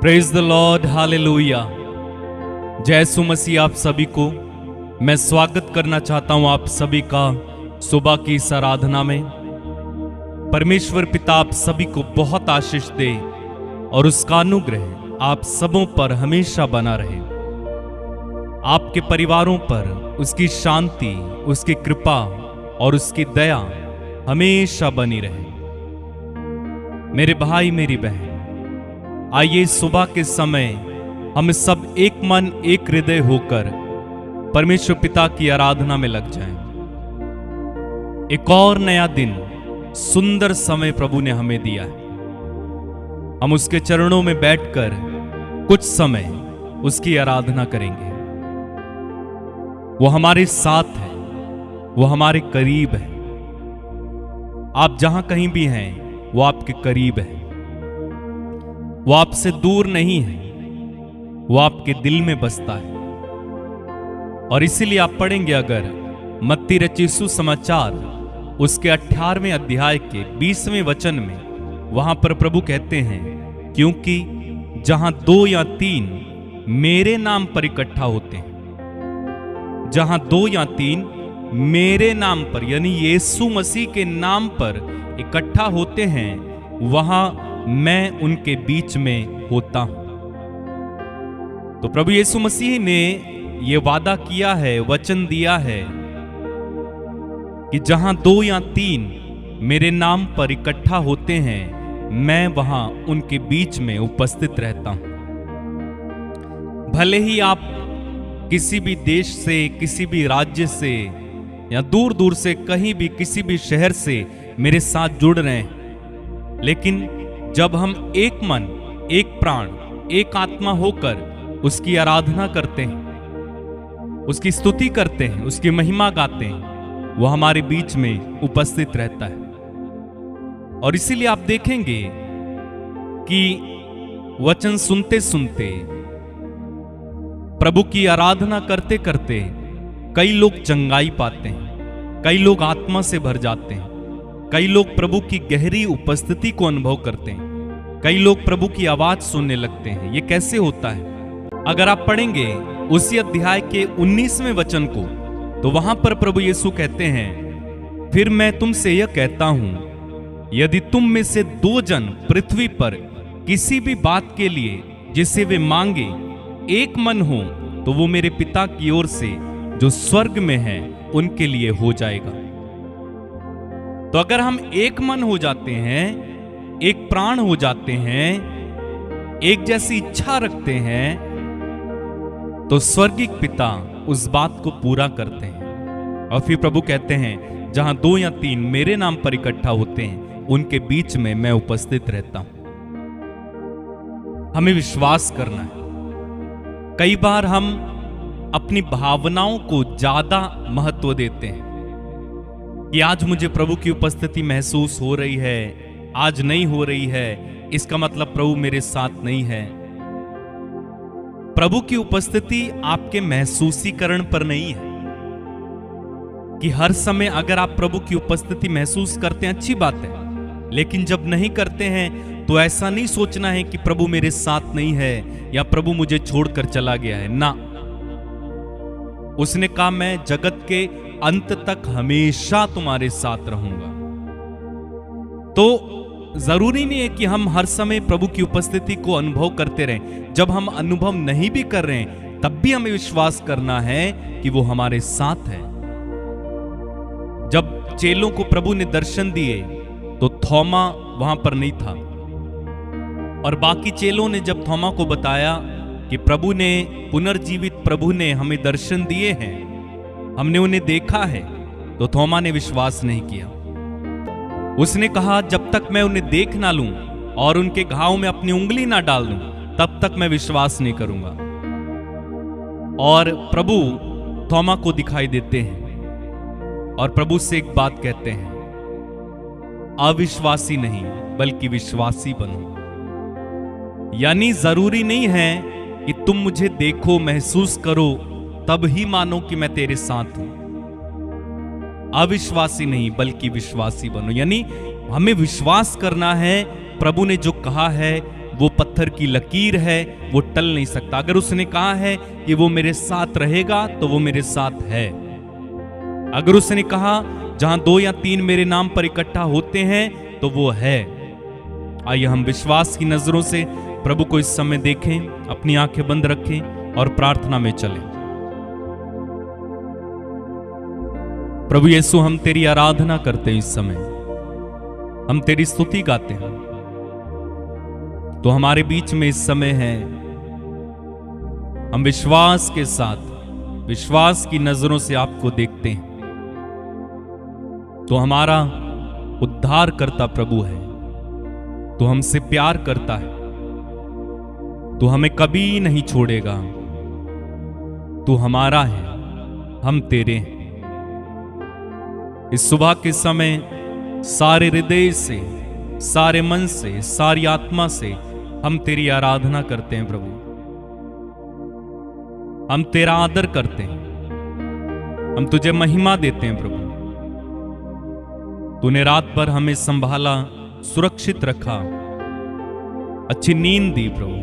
Praise the Lord, hallelujah. जय यीशु मसीह। आप सभी को मैं स्वागत करना चाहता हूं, आप सभी का सुबह की इस आराधना में। परमेश्वर पिता आप सभी को बहुत आशीष दे और उसका अनुग्रह आप सबों पर हमेशा बना रहे। आपके परिवारों पर उसकी शांति, उसकी कृपा और उसकी दया हमेशा बनी रहे। मेरे भाई मेरी बहन, आइए सुबह के समय हम सब एक मन एक हृदय होकर परमेश्वर पिता की आराधना में लग जाएं। एक और नया दिन, सुंदर समय प्रभु ने हमें दिया है। हम उसके चरणों में बैठकर कुछ समय उसकी आराधना करेंगे। वो हमारे साथ है, वो हमारे करीब है। आप जहां कहीं भी हैं, वो आपके करीब है। वो आपसे दूर नहीं है, वो आपके दिल में बसता है। और इसीलिए आप पढ़ेंगे अगर मत्ती रचित सुसमाचार उसके 18वें अध्याय के 20वें वचन में, वहां पर प्रभु कहते हैं, क्योंकि जहां 2 या 3 मेरे नाम पर इकट्ठा होते हैं, जहां 2 या 3 मेरे नाम पर यानी यीशु मसीह के नाम पर इकट्ठा होते हैं, वहां मैं उनके बीच में होता हूं। तो प्रभु यीशु मसीह ने यह वादा किया है, वचन दिया है कि जहां 2 या 3 मेरे नाम पर इकट्ठा होते हैं, मैं वहां उनके बीच में उपस्थित रहता हूं। भले ही आप किसी भी देश से, किसी भी राज्य से या दूर दूर से, कहीं भी किसी भी शहर से मेरे साथ जुड़ रहे हैं, लेकिन जब हम एक मन, एक प्राण, एक आत्मा होकर उसकी आराधना करते हैं, उसकी स्तुति करते हैं, उसकी महिमा गाते हैं, वो हमारे बीच में उपस्थित रहता है। और इसीलिए आप देखेंगे कि वचन सुनते सुनते, प्रभु की आराधना करते करते कई लोग चंगाई पाते हैं, कई लोग आत्मा से भर जाते हैं, कई लोग प्रभु की गहरी उपस्थिति को अनुभव करते हैं, कई लोग प्रभु की आवाज सुनने लगते हैं। ये कैसे होता है? अगर आप पढ़ेंगे उसी अध्याय के 19वें वचन को, तो वहां पर प्रभु यीशु कहते हैं, फिर मैं तुमसे यह कहता हूं, यदि तुम में से 2 जन पृथ्वी पर किसी भी बात के लिए जिसे वे मांगे एक मन हो, तो वो मेरे पिता की ओर से जो स्वर्ग में है उनके लिए हो जाएगा। तो अगर हम एक मन हो जाते हैं, एक प्राण हो जाते हैं, एक जैसी इच्छा रखते हैं, तो स्वर्गीय पिता उस बात को पूरा करते हैं। और फिर प्रभु कहते हैं, जहां 2 या 3 मेरे नाम पर इकट्ठा होते हैं, उनके बीच में मैं उपस्थित रहता हूं। हमें विश्वास करना है। कई बार हम अपनी भावनाओं को ज्यादा महत्व देते हैं कि आज मुझे प्रभु की उपस्थिति महसूस हो रही है, आज नहीं हो रही है, इसका मतलब प्रभु मेरे साथ नहीं है। प्रभु की उपस्थिति आपके महसूसीकरण पर नहीं है कि हर समय अगर आप प्रभु की उपस्थिति महसूस करते हैं, अच्छी बात है, लेकिन जब नहीं करते हैं तो ऐसा नहीं सोचना है कि प्रभु मेरे साथ नहीं है या प्रभु मुझे छोड़कर चला गया है। ना, उसने कहा, मैं जगत के अंत तक हमेशा तुम्हारे साथ रहूंगा। तो जरूरी नहीं है कि हम हर समय प्रभु की उपस्थिति को अनुभव करते रहें। जब हम अनुभव नहीं भी कर रहे हैं, तब भी हमें विश्वास करना है कि वो हमारे साथ है। जब चेलों को प्रभु ने दर्शन दिए, तो थोमा वहां पर नहीं था, और बाकी चेलों ने जब थोमा को बताया कि प्रभु ने, पुनर्जीवित प्रभु ने हमें दर्शन दिए हैं, हमने उन्हें देखा है, तो थोमा ने विश्वास नहीं किया। उसने कहा, जब तक मैं उन्हें देख ना लूं और उनके घाव में अपनी उंगली ना डाल दूं, तब तक मैं विश्वास नहीं करूंगा। और प्रभु थोमा को दिखाई देते हैं और प्रभु से एक बात कहते हैं, अविश्वासी नहीं बल्कि विश्वासी बनो। यानी जरूरी नहीं है कि तुम मुझे देखो, महसूस करो, तब ही मानो कि मैं तेरे साथ हूं। अविश्वासी नहीं बल्कि विश्वासी बनो। यानी हमें विश्वास करना है, प्रभु ने जो कहा है वो पत्थर की लकीर है, वो टल नहीं सकता। अगर उसने कहा है कि वो मेरे साथ रहेगा तो वो मेरे साथ है। अगर उसने कहा जहां 2 या 3 मेरे नाम पर इकट्ठा होते हैं तो वो है। आइए हम विश्वास की नजरों से प्रभु को इस समय देखें, अपनी आंखें बंद रखें और प्रार्थना में चलें। प्रभु यीशु, हम तेरी आराधना करते हैं। इस समय हम तेरी स्तुति गाते हैं। तो हमारे बीच में इस समय है, हम विश्वास के साथ, विश्वास की नजरों से आपको देखते हैं। तो हमारा उद्धार करता प्रभु है, तो हमसे प्यार करता है, तो हमें कभी नहीं छोड़ेगा। तू हमारा है, हम तेरे हैं। इस सुबह के समय सारे हृदय से, सारे मन से, सारी आत्मा से हम तेरी आराधना करते हैं प्रभु। हम तेरा आदर करते हैं, हम तुझे महिमा देते हैं प्रभु। तूने रात भर हमें संभाला, सुरक्षित रखा, अच्छी नींद दी प्रभु।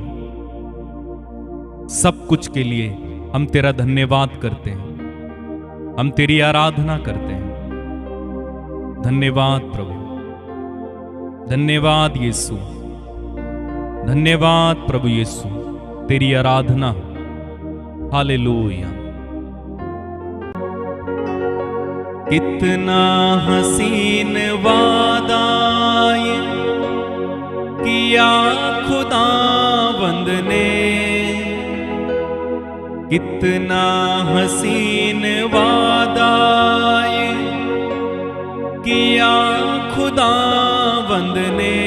सब कुछ के लिए हम तेरा धन्यवाद करते हैं, हम तेरी आराधना करते हैं। धन्यवाद प्रभु, धन्यवाद यीशु, धन्यवाद प्रभु यीशु, तेरी आराधना। हालेलुया। कितना हसीन वादा ये किया खुदावंद ने, कितना हसीन वादा ये किया खुदावंद ने।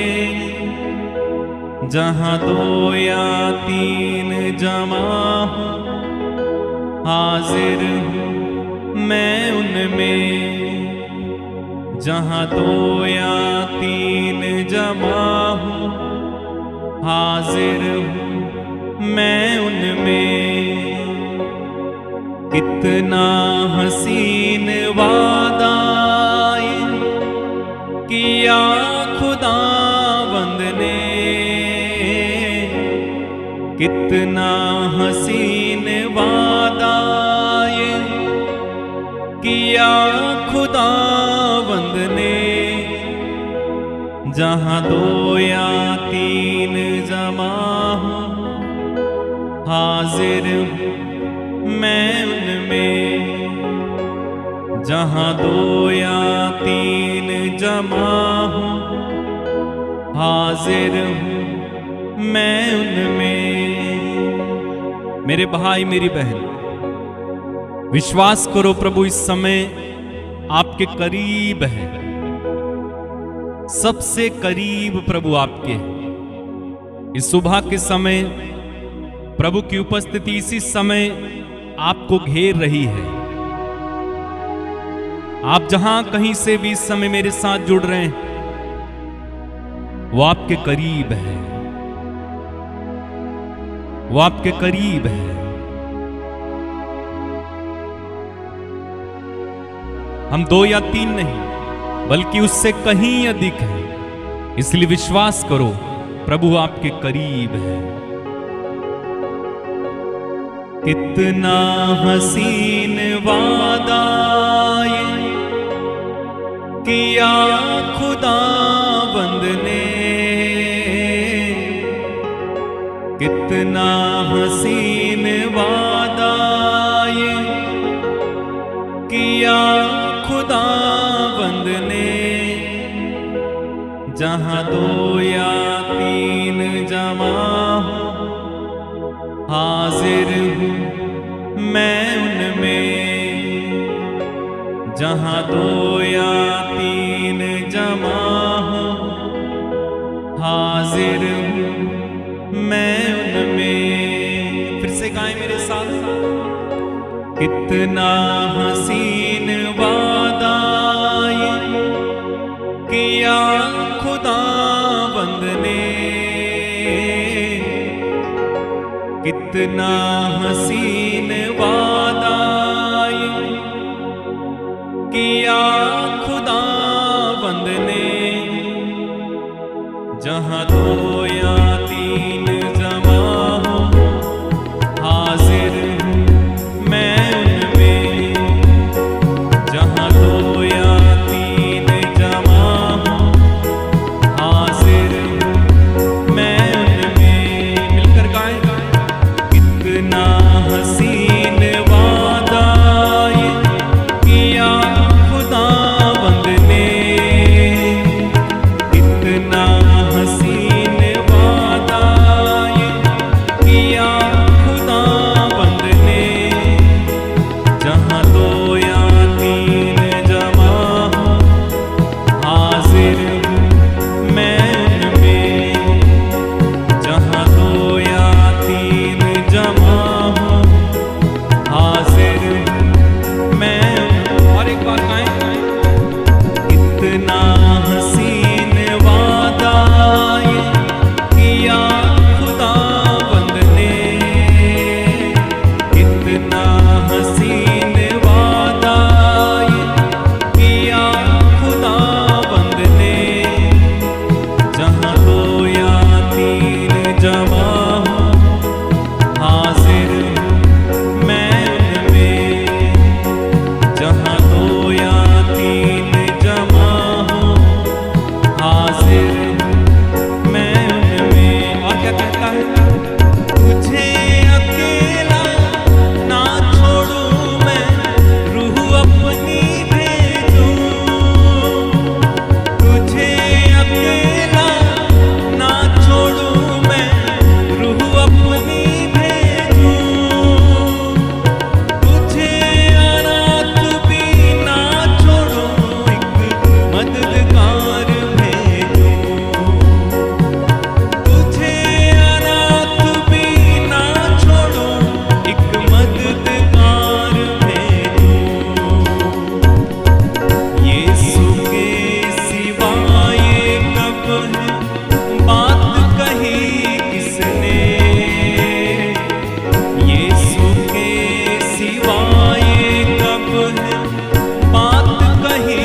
जहां 2 या 3 जमा हूं, हाजिर हूं मैं उनमें। जहां 2 या 3 जमा हूं, हाजिर हूं मैं उनमें। कितना हसीन वादा किया खुदावंद ने, कितना हसीन वादा ये किया खुदावंद ने। जहां 2 या 3 जमा हूं, हाजिर हूं मैं उनमें। जहां 2 या 3 जमा हूं, हाजिर हूं मैं उनमें। मेरे भाई, मेरी बहन, विश्वास करो प्रभु इस समय आपके करीब है, सबसे करीब प्रभु आपके है। इस सुबह के समय प्रभु की उपस्थिति इसी समय आपको घेर रही है। आप जहां कहीं से भी इस समय मेरे साथ जुड़ रहे हैं, वो आपके करीब है, वो आपके करीब है। हम 2 या 3 नहीं, बल्कि उससे कहीं अधिक है। इसलिए विश्वास करो, प्रभु आपके करीब है। कितना हसीन वादा ये किया खुदावंद ने, कितना हसीन वादा ये किया खुदावंद ने। जहां 2 या 3 जमा हूं, हाजिर हूं मैं उनमें। जहां 2 या 3 जमा हूं, हाजिर हूं मैं उनमें। फिर से गाएं मेरे साथ। कितना हसीन वादा ये किया खुदावंद ने, कितना हसीन वादा ये किया खुदावंद ने। जहां 2 या 3 कहता है, तुझे अकेला ना छोड़ूं मैं, रूह अपनी भेजूं। तुझे अकेला ना छोड़ूं मैं, रूह अपनी भेजूं। तुझे अनाथ भी ना छोड़ूं, एक मददगार भेजूं। तुझे अनाथ भी ना छोड़ूं, एक मददगार भेजूं। यीशु के सिवा ये कब है बात कही किसने? यीशु के सिवा ये कब है बात कही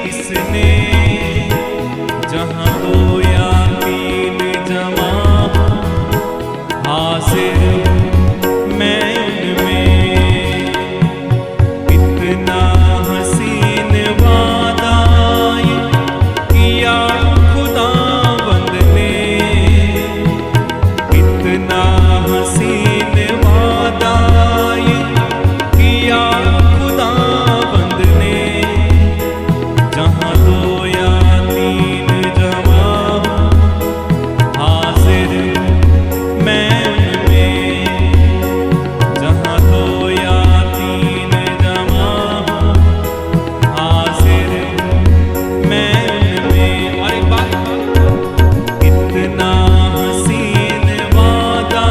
किसने? जहाँ दो या तीन जमा हो, हाजिर मैं उनमें। कितना हसीन वादा ये किया खुदावंद ने। कितना हसीन वादा ये किया खुदावंद ने। जहाँ दो या तीन जमा हो, हाजिर मैं उनमें। जहाँ दो या तीन जमा हो, हाजिर मैं उनमें। और एक बात, कितना हसीन वादा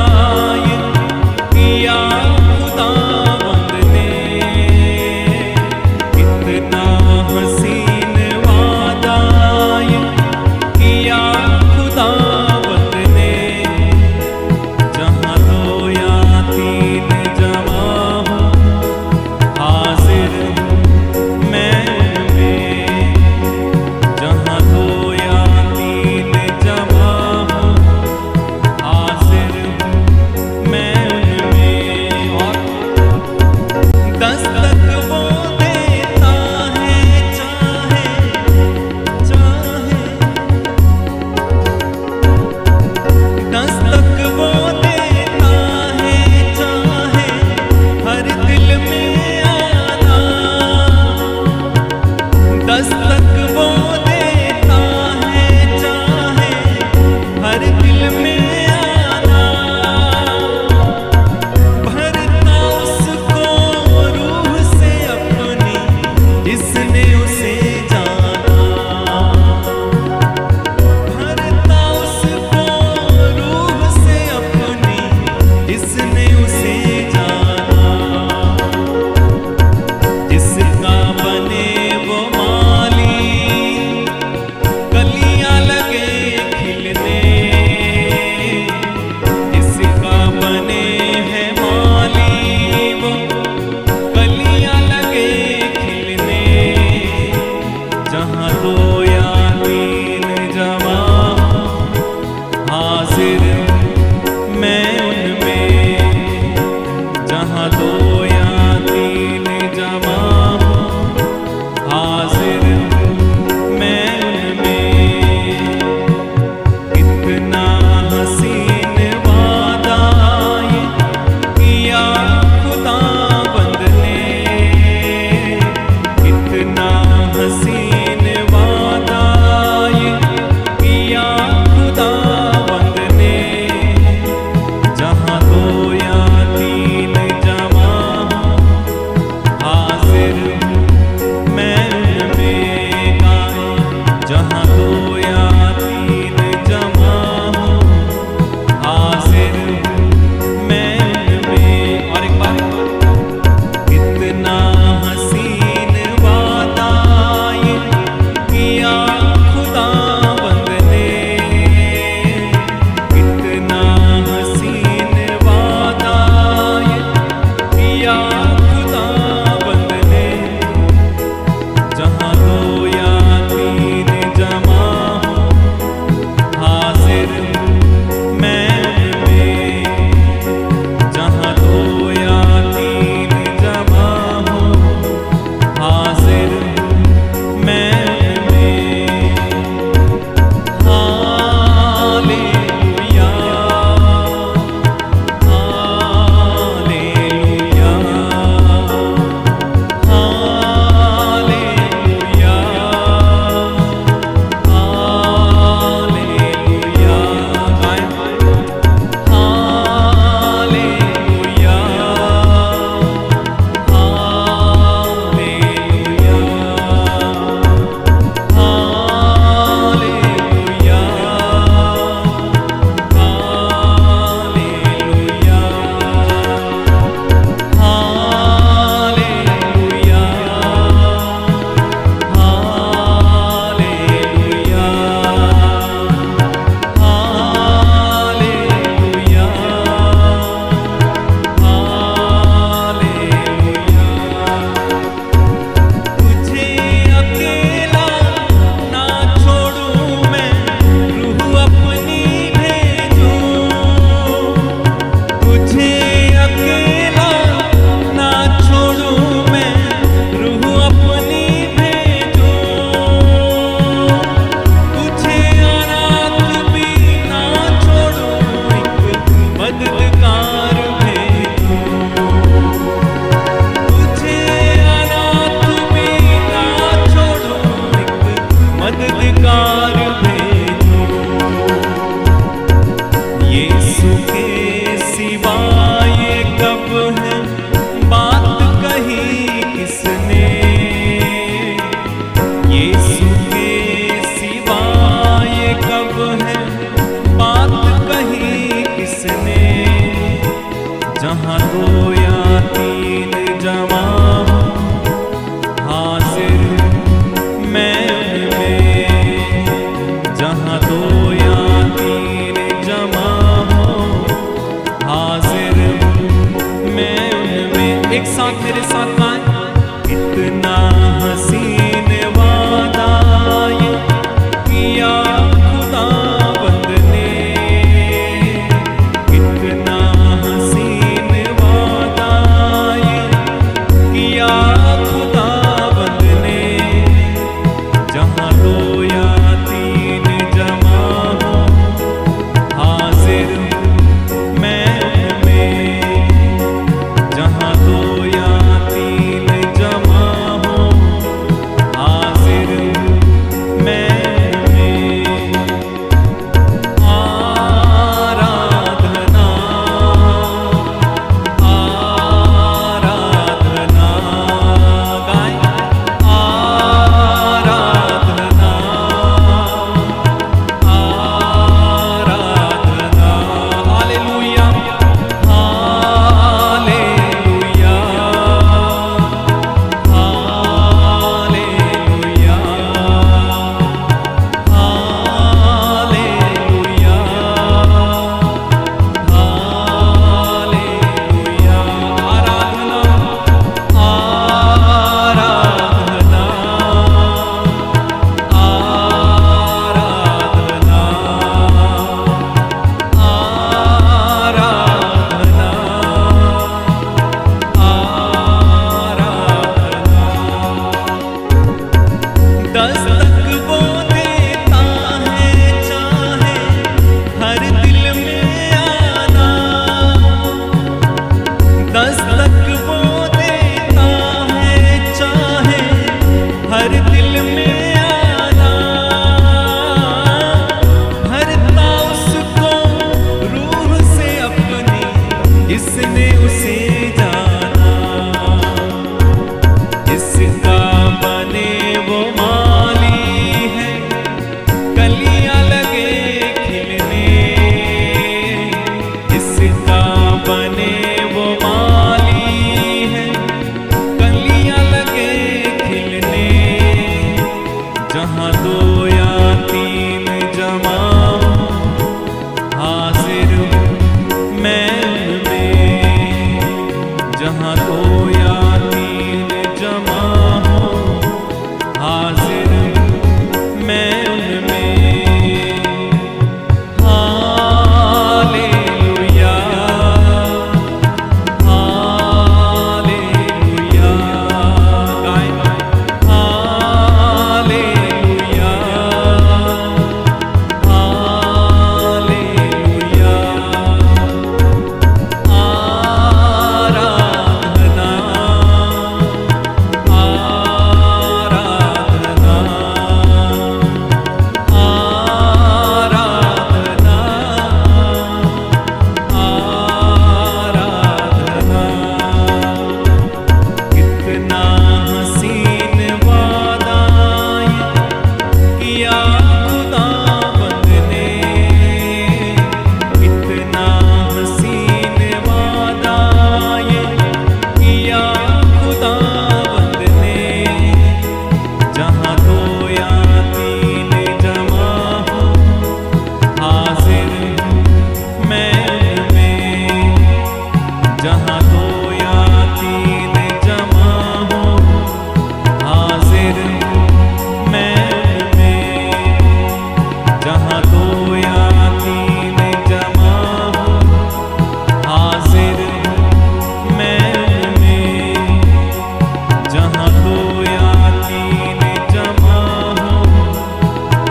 जहाँ दो या तीन जमा हो हाजिर मैं उनमें, जहाँ दो या तीन जमा हो हाजिर मैं उनमें। एक साथ मेरे साथ गाएं। इतना हसीन वादा ये किया खुदाबंद ने, इतना हसीन वादा ये किया खुदाबंद ने, जहाँ दो या तीन जमा हो हाजिर मैं उनमें, जहाँ दो या तीन जमा हो हाजिर मैं उनमें। आराधना आराधना गाएं। आराधना आराधना hallelujah hallelujah hallelujah hallelujah hallelujah. आराधना आराधना आराधना आराधना आराधना। दस्तक वो देता है चाहे हर दिल में आना, दस्तक वो देता है चाहे हर दिल में आना, भरता उसको रूह से अपनी जिसने उसे जाना, जिसका बने वो माली है कलियां लगे खिलने, जिसका बने वो माली है कलियां लगे खिलने, जहाँ दो या तीन जमा हो हाजिर मैं उनमें, जहाँ दो या तीन जमा हो हाजिर मैं उनमें। हालेलुया हालेलुया गाएं। हालेलुया हालेलुया आराधना आराधना आराधना आराधना। कितना हसीन वादा ये किया खुदाबंद ने, कितना हसीन वादा ये किया खुदाबंद ने, जहाँ दो या तीन जमा हो हाजिर मैं उनमें, जहाँ दो या तीन जमा हो हाजिर मैं उनमें, जहाँ दो या तीन जमा हो हाजिर मैं उनमें, जहाँ दो या तीन जमा हो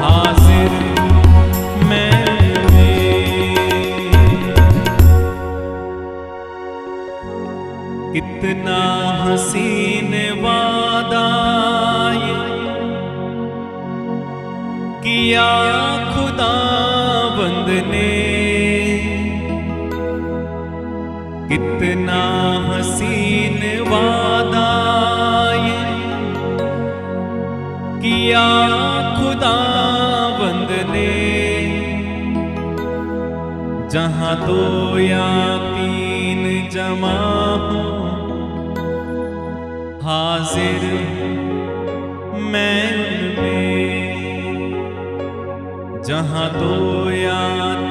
हाजिर मैं उनमें। कितना हसीन वादा ये किया खुदाबंद ने, कितना हसीन वादा ये किया खुदाबंद ने, जहाँ दो या तीन तीन जमा हो, हाजिर मैं उनमें। जहाँ दो या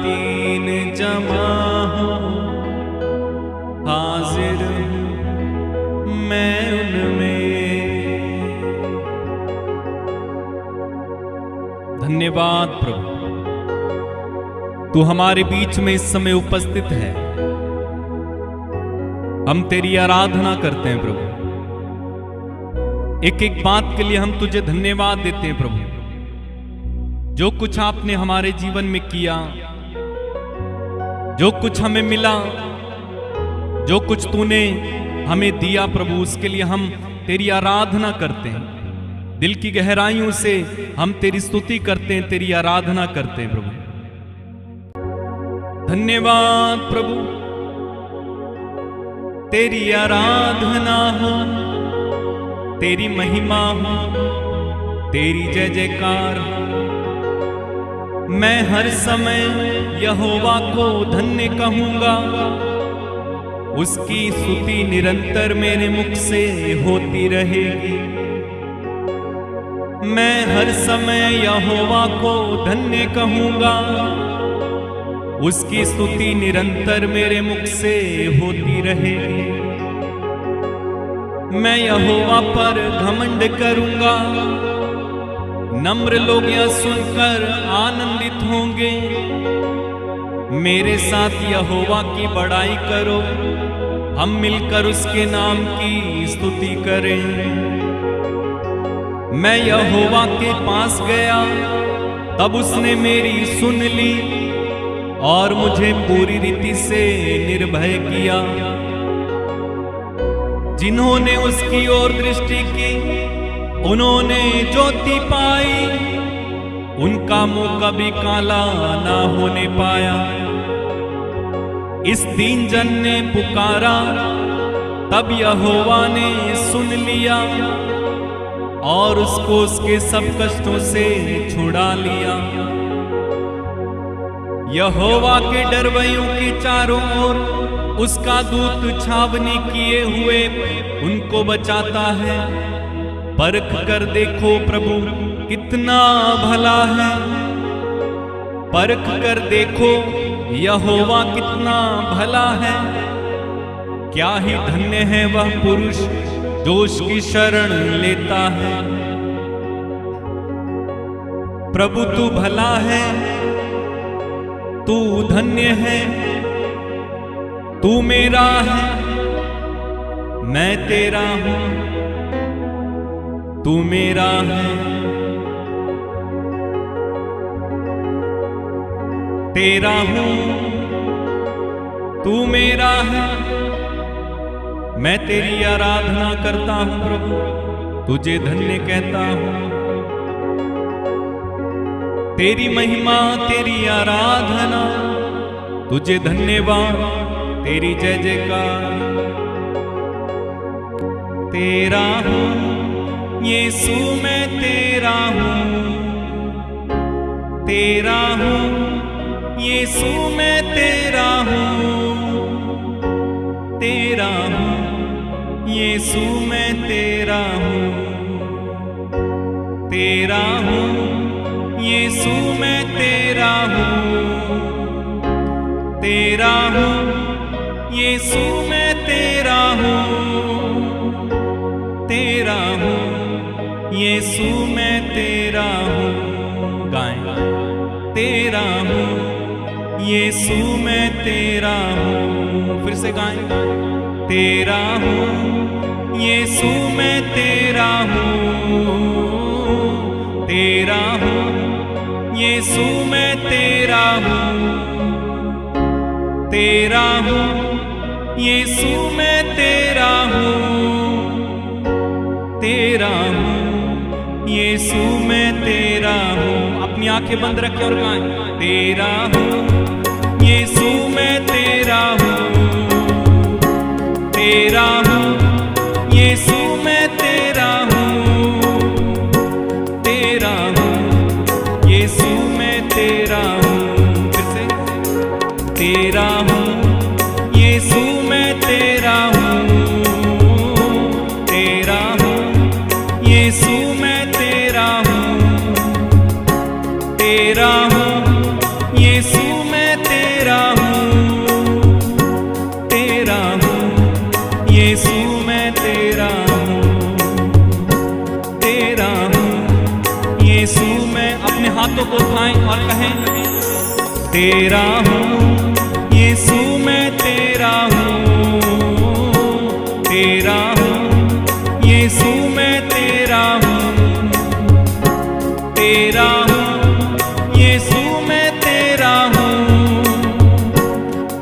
तीन जमा हो, हाजिर मैं उनमें। धन्यवाद प्रभु, तू हमारे बीच में इस समय उपस्थित है। हम तेरी आराधना करते हैं प्रभु। एक एक बात के लिए हम तुझे धन्यवाद देते हैं प्रभु। जो कुछ आपने हमारे जीवन में किया, जो कुछ हमें मिला, जो कुछ तूने हमें दिया प्रभु, उसके लिए हम तेरी आराधना करते हैं। दिल की गहराइयों से हम तेरी स्तुति करते हैं, तेरी आराधना करते हैं प्रभु। धन्यवाद प्रभु, तेरी आराधना हो, तेरी महिमा हो, तेरी जय जयकार हो। मैं हर समय यहोवा को धन्य कहूंगा, उसकी स्तुति निरंतर मेरे मुख से होती रहेगी। मैं हर समय यहोवा को धन्य कहूंगा, उसकी स्तुति निरंतर मेरे मुख से होती रहेगी। मैं यहोवा पर घमंड करूंगा, नम्र लोग यह सुनकर आनंदित होंगे। मेरे साथ यहोवा की बड़ाई करो, हम मिलकर उसके नाम की स्तुति करें। मैं यहोवा के पास गया, तब उसने मेरी सुन ली और मुझे पूरी रीति से निर्भय किया। जिन्होंने उसकी ओर दृष्टि की, उन्होंने ज्योति पाई, उनका मुंह कभी काला ना होने पाया। इस दीन जन ने पुकारा, तब यहोवा ने सुन लिया और उसको उसके सब कष्टों से छुड़ा लिया। यहोवा के डरवैयों के चारों ओर उसका दूत छावनी किए हुए उनको बचाता है। परख कर देखो प्रभु कितना भला है, परख कर देखो यहोवा कितना भला है। क्या ही धन्य है वह पुरुष जो उसकी शरण लेता है। प्रभु तू भला है, तू धन्य है, तू मेरा है, मैं तेरा हूं, तू मेरा है। तेरा हूं, तू मेरा है, मैं तेरी आराधना करता हूं प्रभु, तुझे धन्य कहता हूं। तेरी महिमा, तेरी आराधना, तुझे धन्यवाद, तेरी जय जयकार। तेरा हूं यीशु, मैं तेरा हूं, तेरा हूं यीशु, मैं तेरा हूं, तेरा हूं यीशु, मैं तेरा हूं, तेरा हूं यीशु, मैं तेरा हूं, तेरा हूं यीशु, मैं तेरा हूं, तेरा हूं यीशु, मैं तेरा हूं। गाएं, तेरा हूं यीशु, मैं तेरा हूं। फिर से गाएं, तेरा हूं यीशु, मैं तेरा हूं, तेरा हूं यीशु, मैं तेरा हूं, तेरा हूं यीशु, मैं तेरा हूं, तेरा हूं यीशु, मैं तेरा हूं। अपनी आंखें बंद रखें और गाएं, तेरा हूं यीशु, मैं तेरा हूं, तेरा हूं यीशु, मैं तेरा हूं, तेरा हूं यीशु, मैं तेरा हूं। फिर से, तेरा हूं यीशु, मैं तेरा हूँ यीशु मैं तेरा हूँ, तेरा हूँ यीशु मैं तेरा हूँ, तेरा हूँ यीशु मैं तेरा हूँ,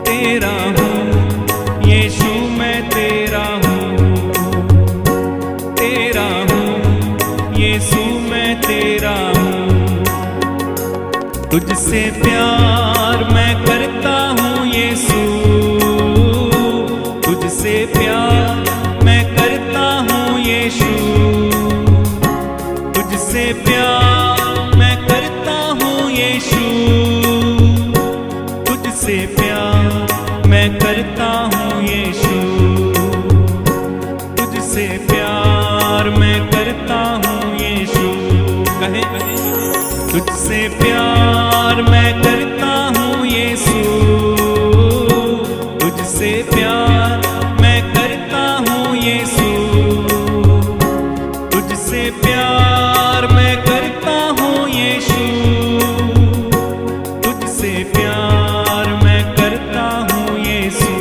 तेरा हूँ यीशु मैं तेरा हूँ, तेरा हूँ यीशु मैं तेरा हूँ। तुझसे प्यार मैं करता हूँ यीशु, तुझसे प्यार मैं करता हूँ यीशु, तुझसे प्यार मैं करता हूँ यीशु, तुझसे प्यार मैं करता हूँ यीशु, तुझसे प्यार मैं करता हूँ यीशु। कहे तुझसे प्यार मैं करता हूँ यीशु, तुझसे प्यार मैं करता हूँ यीशु, तुझसे प्यार मैं करता हूँ यीशु, तुझसे प्यार मैं करता हूँ यीशु,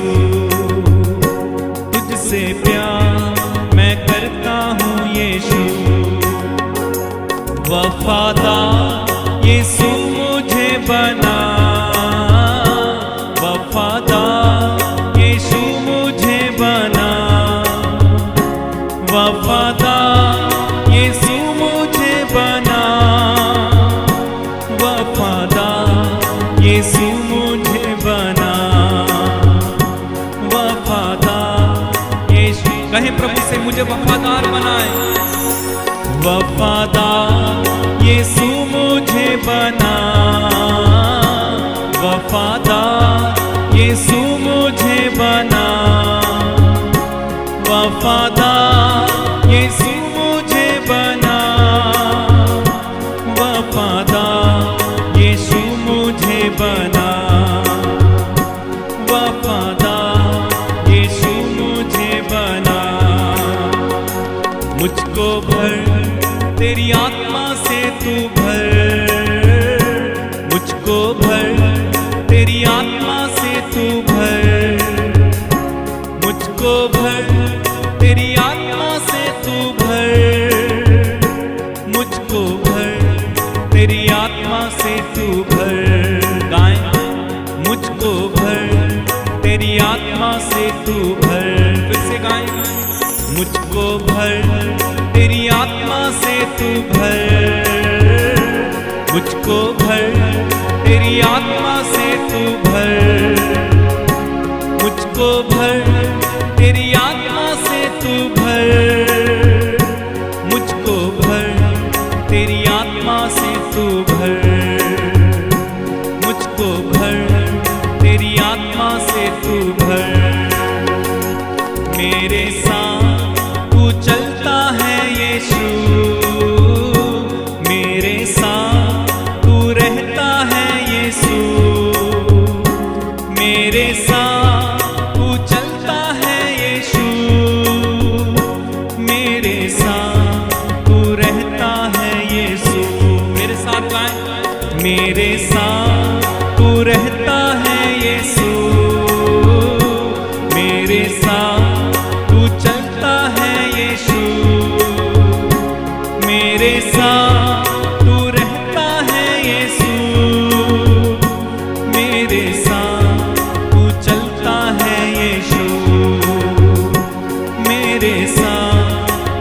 तुझसे प्यार मैं करता हूँ यीशु। वफादार यीशु मुझे बना, वफादार यीशु मुझे बना, वफादार यीशु मुझे बना, वफादार यीशु मुझे बना, वफादार यीशु। कहें प्रभु से मुझे वफादार बनाए, वफादार यीशु मुझे बना, वफादार यीशु मुझे बना, वफादार यीशु मुझे बना, वफादार यीशु मुझे बना, वफादार यीशु मुझे बना। मुझको भर तेरी आत्मा से तू भर, मुझको भर तेरी आत्मा से तू भर, मुझको भर तेरी आत्मा से तू भर, मुझको भर तेरी आत्मा से तू भर। गाएं मुझको भर तेरी आत्मा से तू भर, फिर से गाएं मुझको भर तेरी आत्मा से तू भर, मुझको भर तेरी आत्मा से तू भर, मुझको भर तेरी आत्मा से तू भर, मुझको भर तेरी आत्मा से तू भर, मुझको भर तेरी आत्मा से तू भर। मेरे साथ तू चलता है यीशु, मेरे साथ तू रहता है यीशु, मेरे साथ तू चलता है यीशु, मेरे साथ तू रहता है यीशु। मेरे साथ गाएं, मेरे साथ तू रहता है यीशु, मेरे साथ तू चलता है यीशु, मेरे साथ तू रहता है यीशु, मेरे साथ तू चलता है यीशु, मेरे साथ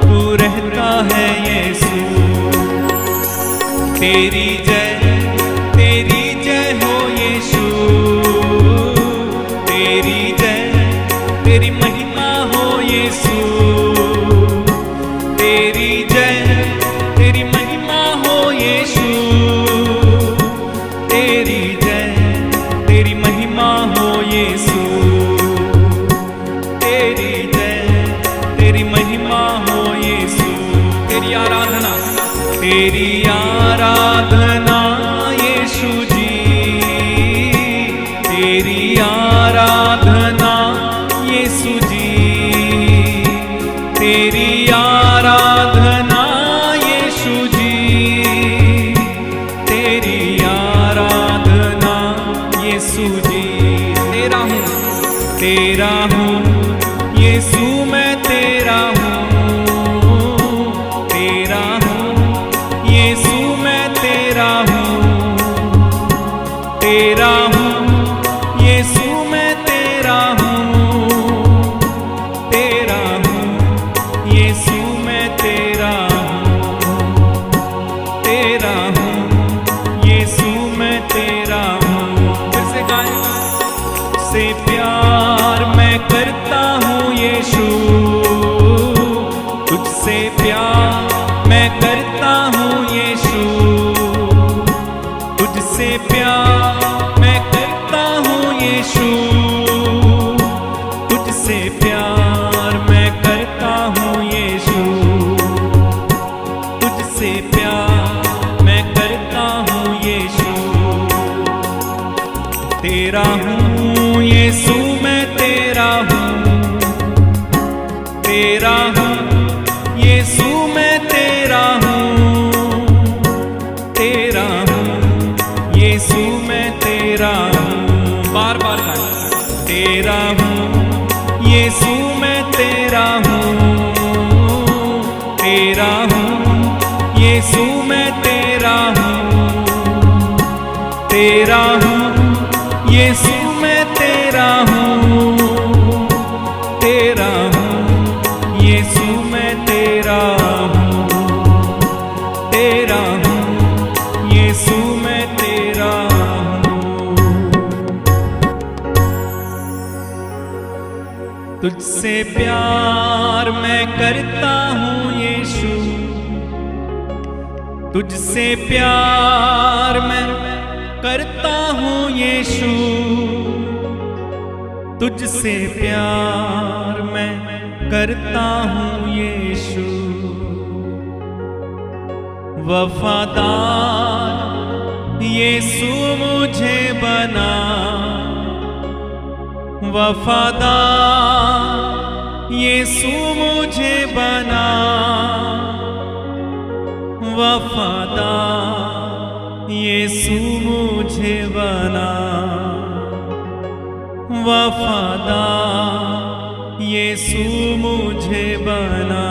तू रहता है यीशु। तेरी जय हो यीशु, तेरी जय तेरी महिमा हो यीशु, तेरी जय तेरी महिमा हो यीशु, तेरी जय तेरी महिमा हो यीशु, तेरी जय तेरी महिमा हो यीशु। तेरी आराधना, तेरी आराधना यीशु जी, तेरी आराधना यीशु जी, तेरी आराधना यीशु जी, तेरी आराधना तेरा हूँ यीशु मैं तेरा हूँ, तेरा हूँ यीशु मैं तेरा हूँ, तेरा हूँ यीशु मैं तेरा हूँ, तेरा हूँ यीशु मैं तेरा हूँ, तेरा हूँ यीशु मैं तेरा हूँ। जैसे गाए से प्यार मैं करता हूँ यीशु, तुझसे प्यार मैं करता हूँ यीशु, तुझसे प्यार मैं करता हूँ यीशु, तुझसे प्यार मैं करता हूँ यीशु, तुझसे प्यार मैं करता हूँ यीशु, तेरा हूँ यीशु मैं तेरा हूँ, तेरा हूँ यीशु मैं तेरा हूँ, तेरा हूँ यीशु मैं तेरा हूँ। बार बार गाएं। तेरा हूँ यीशु मैं तेरा हूँ, तेरा हूँ यीशु मैं तेरा हूँ, तेरा हूँ यीशु मैं तेरा हूँ, तेरा हूँ यीशु मैं तेरा हूँ, तेरा हूँ यीशु मैं तेरा हूँ। तुझसे प्यार मैं करता हूँ यीशु, तुझसे प्यार मैं करता हूँ यीशु, तुझसे प्यार मैं करता हूँ यीशु। वफादार यीशु मुझे बना, वफादार यीशु मुझे बना, वफादार यीशु मुझे बना, वफादार यीशु मुझे बना।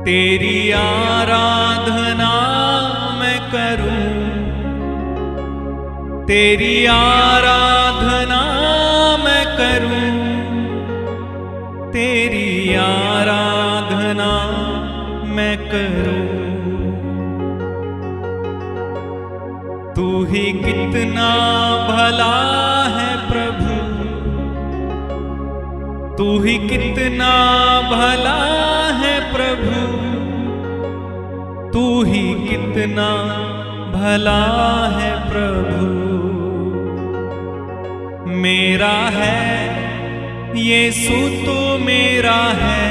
तेरी आराधना मैं करूं, तेरी आराधना मैं करूं, तेरी आराधना मैं करूं। तू ही कितना भला है प्रभु, तू ही कितना भला है प्रभु, तू ही कितना भला है प्रभु। मेरा है यीशु तो मेरा है,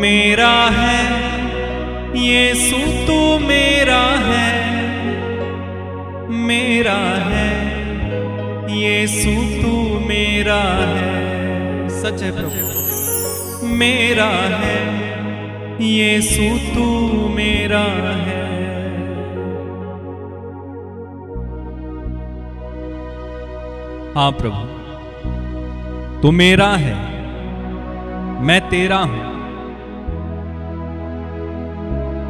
मेरा है यीशु तो मेरा है, मेरा है यीशु तू मेरा है। सच है प्रभु, मेरा है यीशु तू मेरा है। हाँ प्रभु, तू मेरा है, मैं तेरा हूं।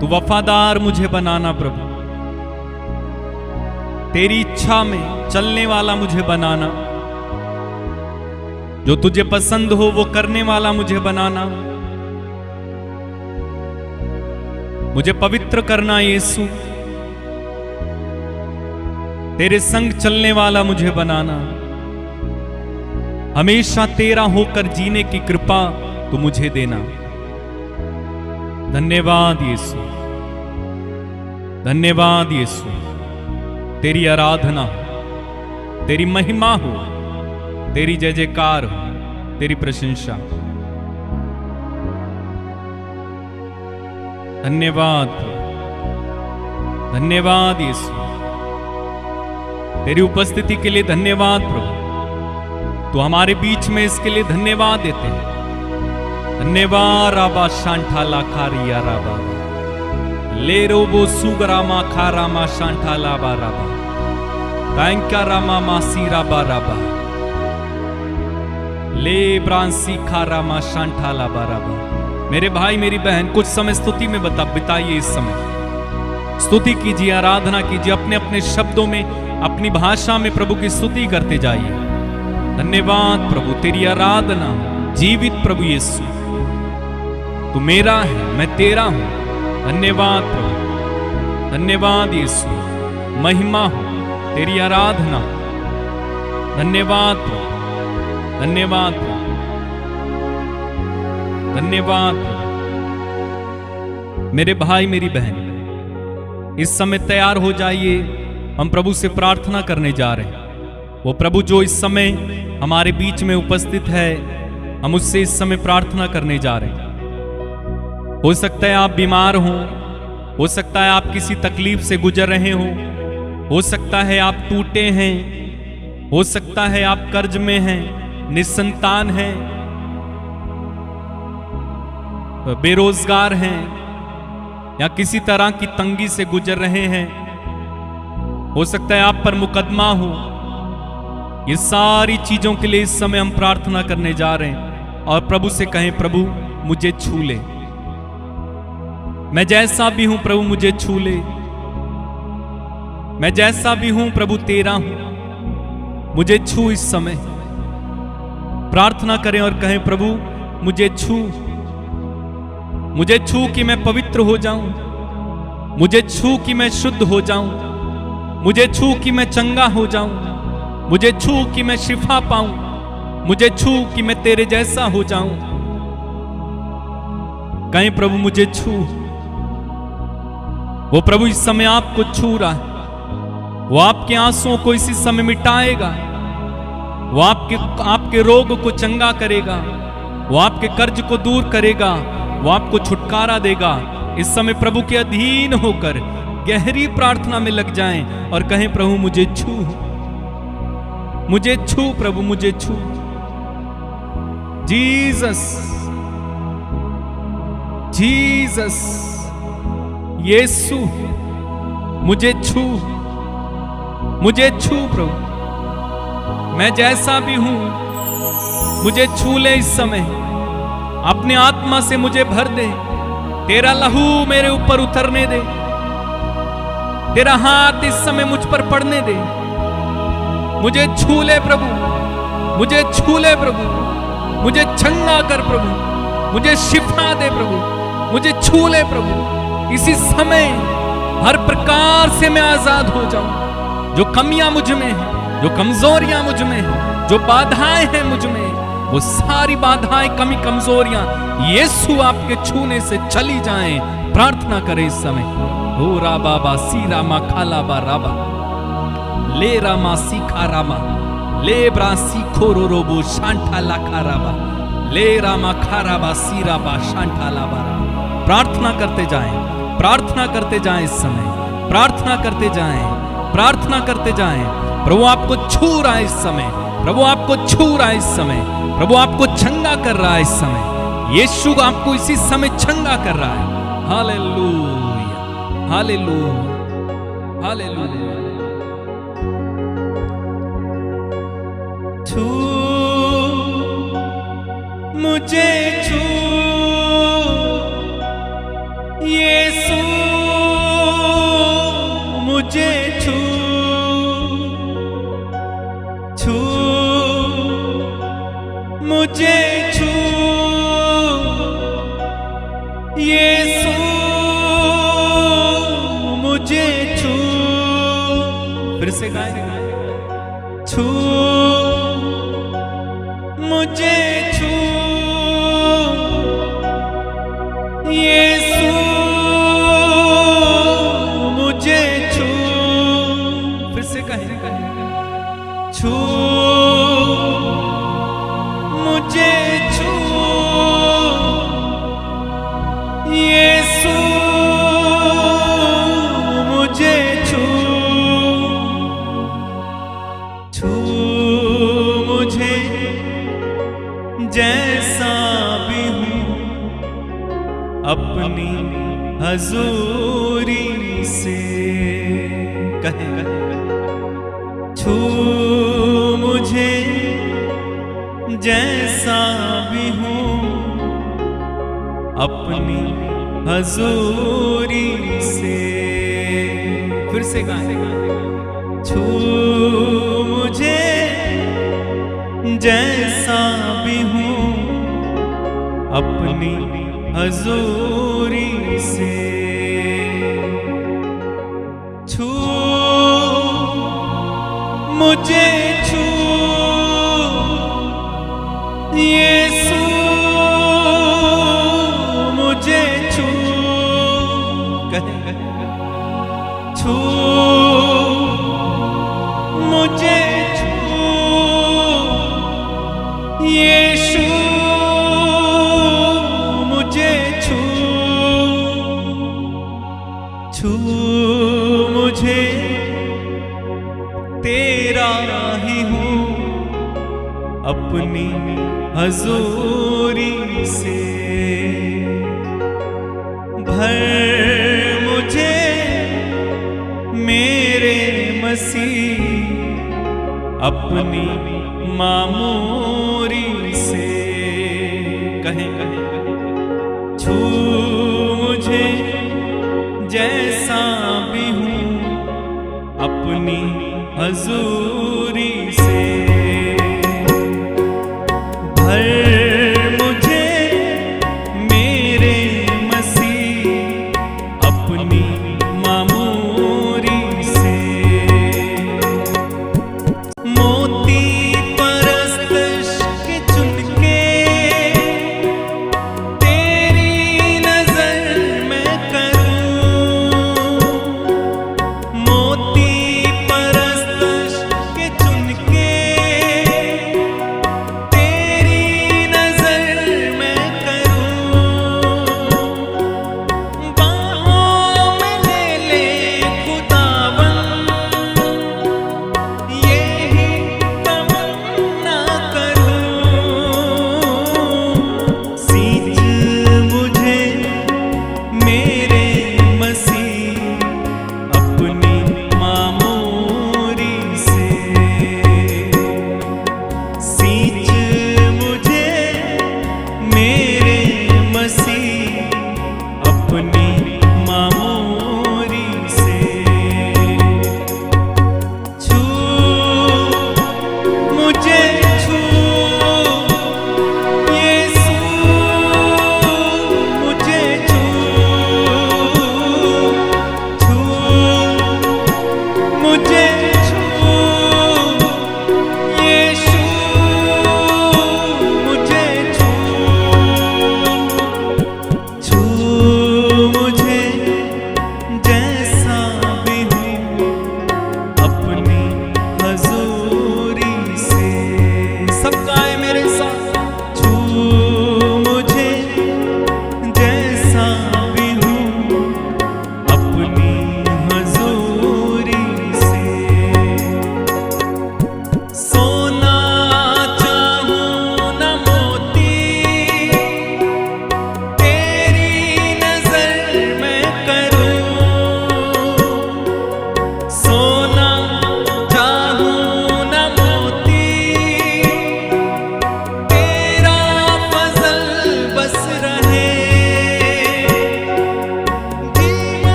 तू वफादार मुझे बनाना प्रभु, तेरी इच्छा में चलने वाला मुझे बनाना, जो तुझे पसंद हो वो करने वाला मुझे बनाना। मुझे पवित्र करना यीशु, तेरे संग चलने वाला मुझे बनाना। हमेशा तेरा होकर जीने की कृपा तू मुझे देना। धन्यवाद यीशु, धन्यवाद यीशु। तेरी आराधना हो, तेरी महिमा हो, तेरी जय जयकार हो, तेरी प्रशंसा। धन्यवाद, धन्यवाद यीशु। तेरी उपस्थिति के लिए धन्यवाद प्रभु, तो हमारे बीच में इसके लिए धन्यवाद देते हैं। धन्यवाद राबा शांठाला खारिया राबा ले रोबो सुगरामा खारामा शांठाला बाराबा। थैंक यू रामा मासी राबा राबा ले ब्रांसी खा रामा शांठा लाबा राबा। मेरे भाई मेरी बहन कुछ समय स्तुति में बिताइए। इस समय स्तुति कीजिए, आराधना कीजिए, अपने अपने शब्दों में अपनी भाषा में प्रभु की स्तुति करते जाइए। धन्यवाद प्रभु, तेरी आराधना। जीवित प्रभु यीशु, तू मेरा है, मैं तेरा हूं। धन्यवाद प्रभु, धन्यवाद यीशु, महिमा हो, तेरी आराधना। धन्यवाद प्रभु, धन्यवाद प्रभु, धन्यवाद प्रभु। मेरे भाई मेरी बहन इस समय तैयार हो जाइए, हम प्रभु से प्रार्थना करने जा रहे हैं। वो प्रभु जो इस समय हमारे बीच में उपस्थित है, हम उससे इस समय प्रार्थना करने जा रहे हैं। हो सकता है आप बीमार हो सकता है आप किसी तकलीफ से गुजर रहे हो सकता है आप टूटे हैं, हो सकता है आप कर्ज में हैं, निसंतान हैं, बेरोजगार हैं, या किसी तरह की तंगी से गुजर रहे हैं। हो सकता है आप पर मुकदमा हो। ये सारी चीजों के लिए इस समय हम प्रार्थना करने जा रहे हैं और प्रभु से कहें, प्रभु मुझे छू ले, मैं जैसा भी हूं प्रभु मुझे छू ले, मैं जैसा भी हूं प्रभु तेरा हूं, मुझे छू। इस समय प्रार्थना करें और कहें, प्रभु मुझे छू, मुझे छू कि मैं पवित्र हो जाऊं, मुझे छू कि मैं शुद्ध हो जाऊं, मुझे छू कि मैं चंगा हो जाऊं, मुझे छू कि मैं शिफा पाऊं, मुझे छू कि मैं तेरे जैसा हो जाऊं। कहीं प्रभु मुझे छू। वो प्रभु इस समय आपको छू रहा है, वो आपके आंसुओं को इसी समय मिटाएगा, वो आपके रोग को चंगा करेगा, वो आपके कर्ज को दूर करेगा, वो आपको छुटकारा देगा। इस समय प्रभु के अधीन होकर गहरी प्रार्थना में लग जाएं और कहें, प्रभु मुझे छू, मुझे छू, प्रभु मुझे छू। जीसस, जीसस, यीशु मुझे छू, मुझे छू प्रभु, मैं जैसा भी हूं मुझे छू ले। इस समय अपने आत्मा से मुझे भर दे, तेरा लहू मेरे ऊपर उतरने दे, तेरा हाथ इस समय मुझ पर पड़ने दे। मुझे छू ले प्रभु, मुझे छू ले प्रभु, मुझे चंगा कर प्रभु, मुझे शिफा दे प्रभु, मुझे छू ले प्रभु। इसी समय हर प्रकार से मैं आजाद हो जाऊं। जो कमियां मुझ में हैं, जो कमजोरियां मुझ में हैं, जो बाधाएं हैं मुझ में, वो सारी बाधाएं, कमी, कमजोरियां यीशु आपके छूने से चली जाएं। प्रार्थना करें इस समय। हो राबा बा सी रामा खाला बा राबा ले रामा सी खा रामा ले ब्रासी खोरो रोबो शांठा ला खा राबा ले रामा खा राबा सी राबा शांठा ला बा। प्रार्थना करते जाएं, प्रार्थना करते जाएं। इस समय प्रार्थना करते जाएं, प्रार्थना करते जाएं। प्रभु आपको छू रहा है इस समय, प्रभु आपको छू रहा है इस समय, प्रभु आपको चंगा कर रहा है इस समय। यीशु आपको इसी समय चंगा कर रहा है। Hallelujah, hallelujah, hallelujah. छू मुझे छू यीशु मुझे छू, छू मुझे छू यीशु मुझे छू। फिर से गाएं, छू मुझे छू यीशु मुझे छू। फिर से कहें, छू मुझे छू यीशु मुझे छू, छू मुझे जैसा भी हूँ अपनी हजूरी से। कहे छू मुझे जैसा भी हूँ अपनी हजूरी से। फिर से गाएं, छू मुझे जैसा भी हूँ अपनी हजूरी से। छू मुझे छू यीशु मुझे छू, छू मुझे छू यीशु मुझे छू, छू मुझे तेरा ही हूँ अपनी हजूरी से। भर मुझे मेरे मसीह अपनी मामूरी से। कहें छू मुझे जैसा भी हूँ अपनी हजूरी से। भर मुझे मेरे मसीह अपनी मामूरी से। मोती परस्तश के चुनके तेरी नजर मैं करूं। मोती परस्तश के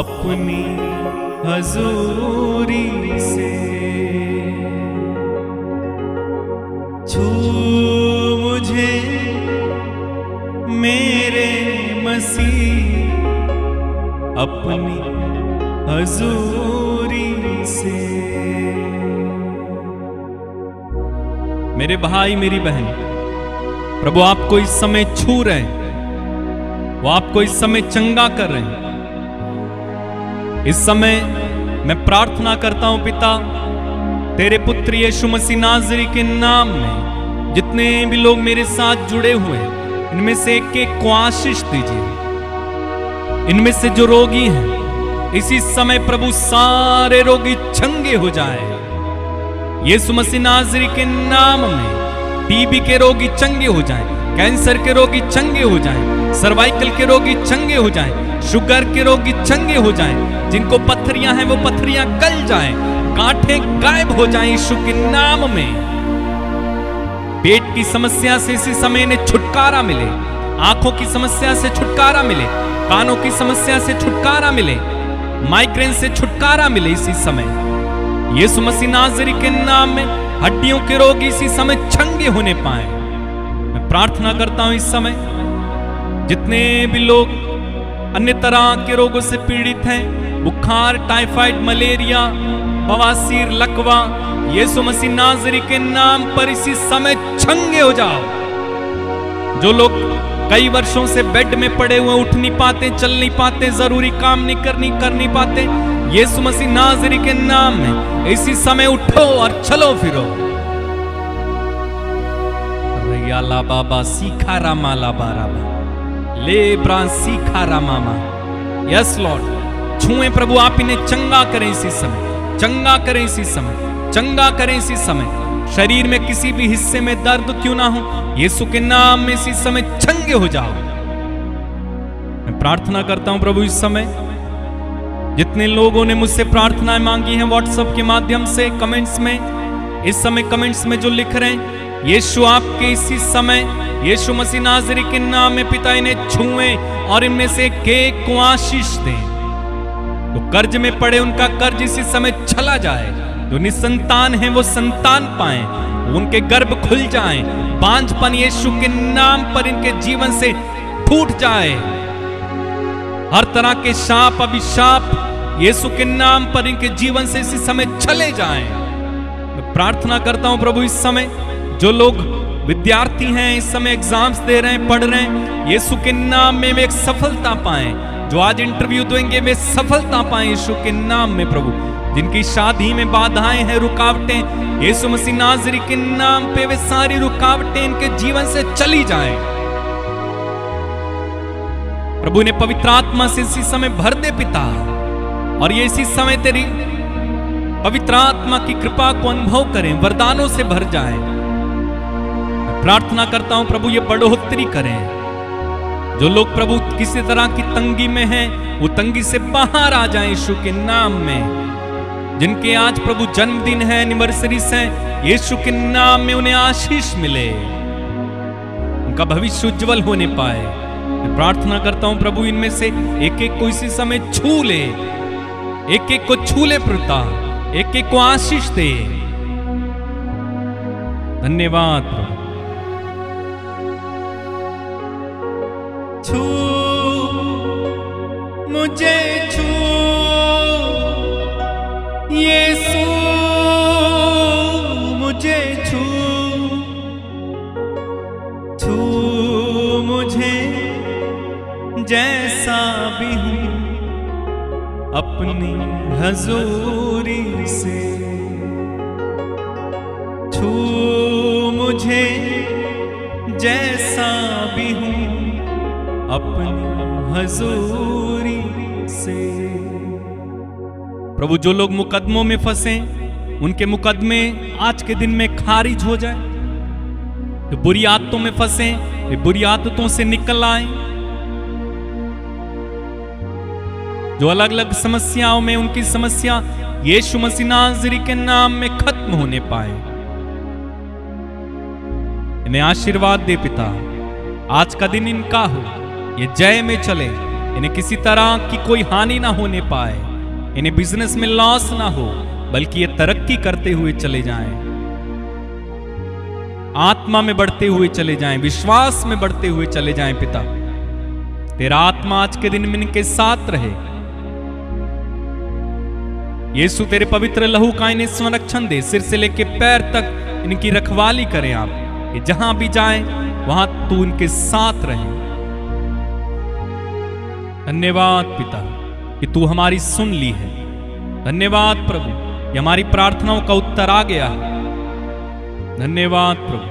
अपनी हजूरी से। छू मुझे मेरे मसीह अपनी हजूरी से। मेरे भाई मेरी बहन, प्रभु आपको इस समय छू रहे हैं, वो आपको इस समय चंगा कर रहे हैं। इस समय मैं प्रार्थना करता हूं पिता, तेरे पुत्र यीशु मसीह नाज़री के नाम में जितने भी लोग मेरे साथ जुड़े हुए हैं, इनमें से एक एक को आशीष दीजिए। इनमें से जो रोगी हैं, इसी समय प्रभु सारे रोगी चंगे हो जाए यीशु मसीह नाज़री के नाम में। टीबी के रोगी चंगे हो जाएं, कैंसर के रोगी चंगे हो जाएं, सर्वाइकल के रोगी चंगे हो जाएं, शुगर के रोगी चंगे हो जाएं, जिनको पत्थरियां हैं वो पत्थरियां गल जाएं, गांठें गायब हो जाएं यीशु के नाम में। पेट की समस्या से इसी समय इन्हें छुटकारा मिले, आंखों की समस्या से छुटकारा मिले, कानों की समस्या से छुटकारा मिले, माइग्रेन से छुटकारा मिले इसी समय यीशु मसीह नाज़री के नाम में। हड्डियों के रोग इसी समय चंगे होने पाए। मैं प्रार्थना करता हूं इस समय जितने भी लोग अन्य तरह के रोगों से पीड़ित हैं, बुखार, टाइफाइड, मलेरिया, बवासीर, लकवा, यीशु मसीह नाज़री के नाम पर इसी समय चंगे हो जाओ। जो लोग कई वर्षों से बेड में पड़े हुए, उठ नहीं पाते, चल नहीं पाते, जरूरी काम नहीं कर नहीं पाते, यीशु मसीह नाज़री के नाम में इसी समय उठो और चलो फिरो। ला बाबा सीखा रामा ला बाराबा ले ब्रा सीखा रामा। यस लॉर्ड, छुए प्रभु, आप इन्हें चंगा करें इसी समय, चंगा करें इसी समय, चंगा करें इसी समय। शरीर में किसी भी हिस्से में दर्द क्यों ना हो, यीशु के नाम में इसी समय चंगे हो जाओ। मैं प्रार्थना करता हूं प्रभु इस समय जितने लोगों ने मुझसे प्रार्थनाएं मांगी हैं व्हाट्सएप के माध्यम से, कमेंट्स में, इस समय कमेंट्स में जो लिख रहे हैं, यीशु आपके इसी समय यीशु मसीह नाज़री के नाम में पिता इन्हें छुएं और इनमें से एक को आशीष दें। तो कर्ज में पड़े उनका कर्ज इसी समय चला जाए, जो निसंतान हैं वो संतान पाएं, उनके गर्भ खुल जाएं, बांझपन यीशु के नाम पर इनके जीवन से फूट जाए। हर तरह के शाप, अभिशाप यीशु के नाम पर इनके जीवन से इसी समय चले जाएं। मैं प्रार्थना करता हूं प्रभु इस समय जो लोग विद्यार्थी हैं, इस समय एग्जाम्स दे रहे हैं, पढ़ रहे हैं, यीशु के नाम में वे एक सफलता पाएं। जो आज इंटरव्यू देंगे वे सफलता पाएं यीशु के नाम में प्रभु। जिनकी शादी में बाधाएं हैं, रुकावटें, यीशु मसीह नाज़री के नाम पे वे सारी रुकावटें इनके जीवन से चली जाएं। प्रभु ने पवित्र आत्मा से इसी समय भर दे पिता, और ये इसी समय तेरी पवित्र आत्मा की कृपा को अनुभव करें, वरदानों से भर जाएं। मैं प्रार्थना करता हूं प्रभु ये बढ़ोतरी करें। जो लोग प्रभु किसी तरह की तंगी में हैं, वो तंगी से बाहर आ जाएं यीशु के नाम में। जिनके आज प्रभु जन्मदिन है, एनिवर्सरीज हैं, यीशु के नाम में उन्हें आशीष मिले, उनका भविष्य उज्जवल होने पाए। मैं प्रार्थना करता हूं प्रभु इनमें से एक एक को इसी समय छू ले, एक एक को छू ले पिता, एक एक को आशीष दे। धन्यवाद प्रभु। छू मुझे, छू यीशु मुझे, छू छू मुझे जैसा भी हूं अपनी हजूरी से। छू मुझे जैसा भी हूं अपनी हजूरी से। प्रभु जो लोग मुकदमों में फंसे, उनके मुकदमे आज के दिन में खारिज हो जाए। जो बुरी आदतों में फंसे, वे बुरी आदतों से निकल आए। जो अलग अलग समस्याओं में, उनकी समस्या यीशु मसीह नाज़री के नाम में खत्म होने पाए। इन्हें आशीर्वाद दे पिता, आज का दिन इनका हो, ये जय में चले, इन्हें किसी तरह की कोई हानि ना होने पाए, इन्हें बिजनेस में लॉस ना हो, बल्कि ये तरक्की करते हुए चले जाएं, आत्मा में बढ़ते हुए चले जाएं, विश्वास में बढ़ते हुए चले जाएं। पिता, तेरा आत्मा आज के दिन में इनके साथ रहे। यीशु तेरे पवित्र लहू का इन्हें संरक्षण दे, सिर से लेके पैर तक इनकी रखवाली करें आप, कि जहां भी जाएं वहां तू इनके साथ रहे। धन्यवाद पिता कि तू हमारी सुन ली है। धन्यवाद प्रभु, ये हमारी प्रार्थनाओं का उत्तर आ गया है। धन्यवाद प्रभु,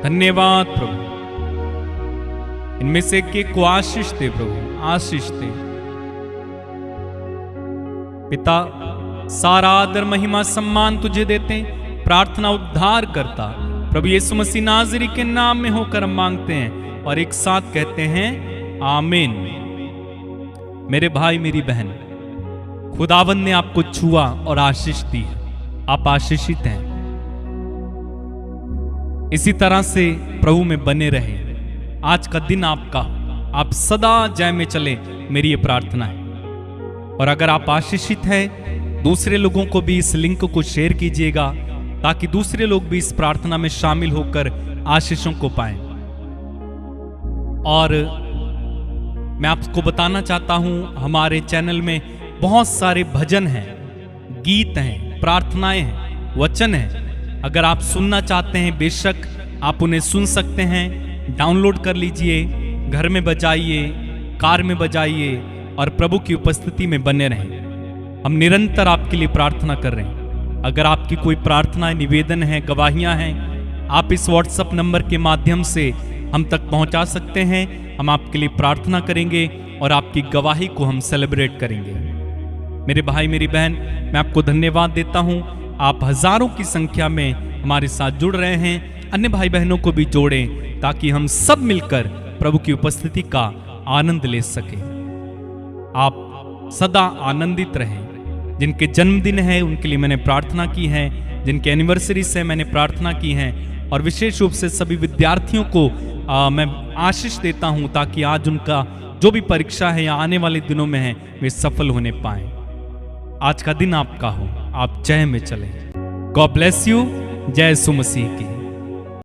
धन्यवाद प्रभु। इनमें से एक को आशीष दे प्रभु, आशीष दे। पिता, सारा आदर महिमा सम्मान तुझे देते हैं। प्रार्थना उद्धार करता प्रभु यीशु मसीह नाज़री के नाम में होकर हम मांगते हैं और एक साथ कहते हैं आमीन। मेरे भाई मेरी बहन, खुदावंद ने आपको छुआ और आशीष दी, आप आशीषित हैं। इसी तरह से प्रभु में बने रहे। आज का दिन आपका, आप सदा जय में चले, मेरी ये प्रार्थना है। और अगर आप आशीषित हैं, दूसरे लोगों को भी इस लिंक को शेयर कीजिएगा, ताकि दूसरे लोग भी इस प्रार्थना में शामिल होकर आशीषों को पाएं। और मैं आपको बताना चाहता हूं, हमारे चैनल में बहुत सारे भजन हैं, गीत हैं, प्रार्थनाएं हैं, वचन हैं। अगर आप सुनना चाहते हैं, बेशक आप उन्हें सुन सकते हैं। डाउनलोड कर लीजिए, घर में बजाइए, कार में बजाइए और प्रभु की उपस्थिति में बने रहें। हम निरंतर आपके लिए प्रार्थना कर रहे हैं। अगर आपकी कोई प्रार्थना, निवेदन है, गवाहियां हैं, आप इस व्हाट्सएप नंबर के माध्यम से हम तक पहुंचा सकते हैं। हम आपके लिए प्रार्थना करेंगे और आपकी गवाही को हम सेलिब्रेट करेंगे। मेरे भाई मेरी बहन, मैं आपको धन्यवाद देता हूं। आप हजारों की संख्या में हमारे साथ जुड़ रहे हैं। अन्य भाई बहनों को भी जोड़ें, ताकि हम सब मिलकर प्रभु की उपस्थिति का आनंद ले सकें। आप सदा आनंदित रहें। जिनके जन्मदिन है उनके लिए मैंने प्रार्थना की है, जिनके एनिवर्सरी से मैंने प्रार्थना की है, और विशेष रूप से सभी विद्यार्थियों को मैं आशीष देता हूं, ताकि आज उनका जो भी परीक्षा है या आने वाले दिनों में है, वे सफल होने पाएं। आज का दिन आपका हो, आप जय में चलें। God bless you. जय यीशु मसीह की।